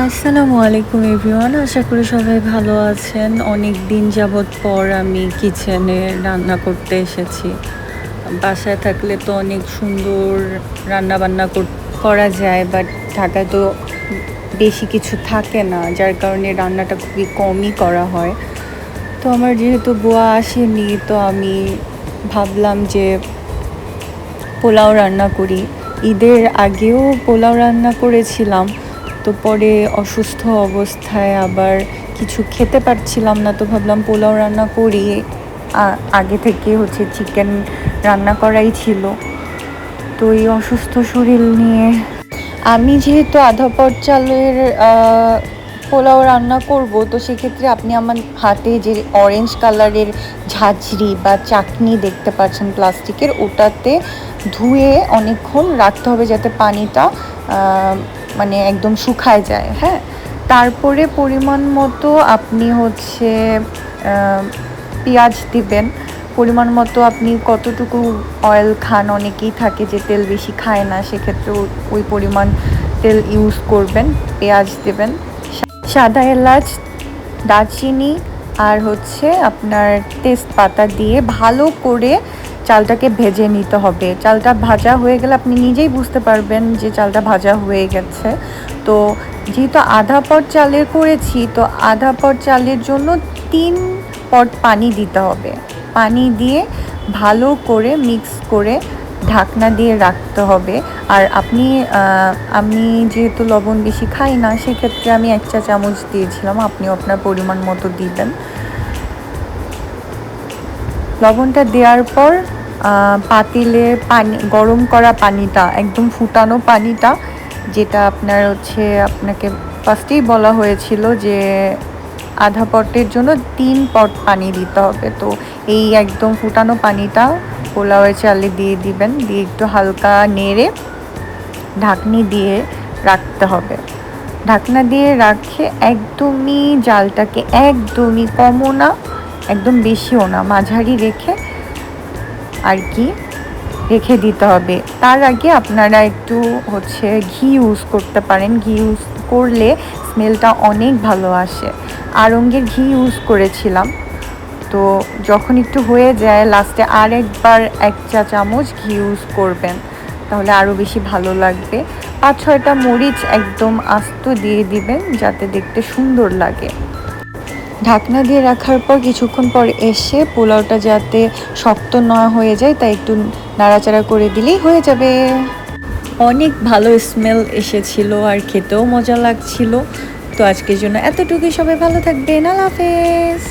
আসসালামু আলাইকুম এভরিওয়ান, আশা করি সবাই ভালো আছেন। অনেক দিন যাবৎ পর আমি কিচেনে রান্না করতে এসেছি। বাসায় থাকলে তো অনেক সুন্দর রান্না বান্না করা যায়, বাট ঢাকায় তো বেশি কিছু থাকে না, যার কারণে রান্নাটা খুবই কমই করা হয়। তো আমার যেহেতু বুয়া আসেনি, তো আমি ভাবলাম যে পোলাও রান্না করি। ঈদের আগেও পোলাও রান্না করেছিলাম, তো পরে অসুস্থ অবস্থায় আবার কিছু খেতে পারছিলাম না, তো ভাবলাম পোলাও রান্না করি। আগে থেকে চিকেন রান্না করাই ছিল। তো এই অসুস্থ শরীর নিয়ে আমি যেহেতু আধা পট চালের পোলাও রান্না করব, তো সেক্ষেত্রে আপনি আমার হাতে যে অরেঞ্জ কালারের ঝাঁঝরি বা চাকনি দেখতে পাচ্ছেন প্লাস্টিকের, ওটাতে ধুয়ে অনেকক্ষণ রাখতে হবে যাতে পানিটা মানে একদম শুকায় যায়। হ্যাঁ, তারপরে পরিমাণ মতো আপনি পেঁয়াজ দিবেন। পরিমাণ মতো আপনি কতটুকু অয়েল খান, অনেকেই থাকে যে তেল বেশি খায় না, সেক্ষেত্রে ওই পরিমাণ তেল ইউজ করবেন। পেঁয়াজ দেবেন, সাদা এলাচ, দারচিনি আর আপনার তেজপাতা দিয়ে ভালো করে চালটাকে ভেজে নিতে হবে। চালটা ভাজা হয়ে গেলে আপনি নিজেই বুঝতে পারবেন যে চালটা ভাজা হয়ে গেছে। তো যেহেতু আধা পট চালের করেছি, তো আধা পট চালের জন্য 3 পট পানি দিতে হবে। পানি দিয়ে ভালো করে মিক্স করে ঢাকনা দিয়ে রাখতে হবে। আর আমি যেহেতু লবণ বেশি খাই না, সেক্ষেত্রে আমি 1 চা চামচ দিয়েছিলাম, আপনিও আপনার পরিমাণ মতো দিবেন। লবণটা দেওয়ার পর পাতিলে পানি, গরম করা পানিটা, একদম ফুটানো পানিটা, যেটা আপনাকে ফার্স্টেই বলা হয়েছিল যে আধা পটের জন্য 3 পট পানি দিতে হবে। তো এই একদম ফুটানো পানিটা পোলাওয়ের চালে দিয়ে দিবেন, দিয়ে একটু হালকা নেড়ে ঢাকনি দিয়ে রাখতে হবে। ঢাকনা দিয়ে রাখে একদমই জালটাকে একদমই কমও না, একদম বেশিও না, মাঝারি রেখে রেখে দিতে হবে। তার আগে আপনারা একটু ঘি ইউজ করতে পারেন। ঘি ইউজ করলে স্মেলটা অনেক ভালো আসে। আড়ঙ্গের ঘি ইউজ করেছিলাম। তো যখন একটু হয়ে যায়, লাস্টে আরেকবার 1 চা চামচ ঘি ইউজ করবেন, তাহলে আরও বেশি ভালো লাগবে। 5-6টা মরিচ একদম আস্ত দিয়ে দিবেন, যাতে দেখতে সুন্দর লাগে। ঢাকনা দিয়ে রাখার পর কিছুক্ষণ পর এসে পোলাওটা যাতে শক্ত না হয়ে যায়, তাই একটু নাড়াচাড়া করে দিলেই হয়ে যাবে। অনেক ভালো স্মেল এসেছিল আর খেতেও মজা লাগছিল। তো আজকের জন্য এতটুকুই। সবাই ভালো থাকবেন। আল্লাহ হাফেজ।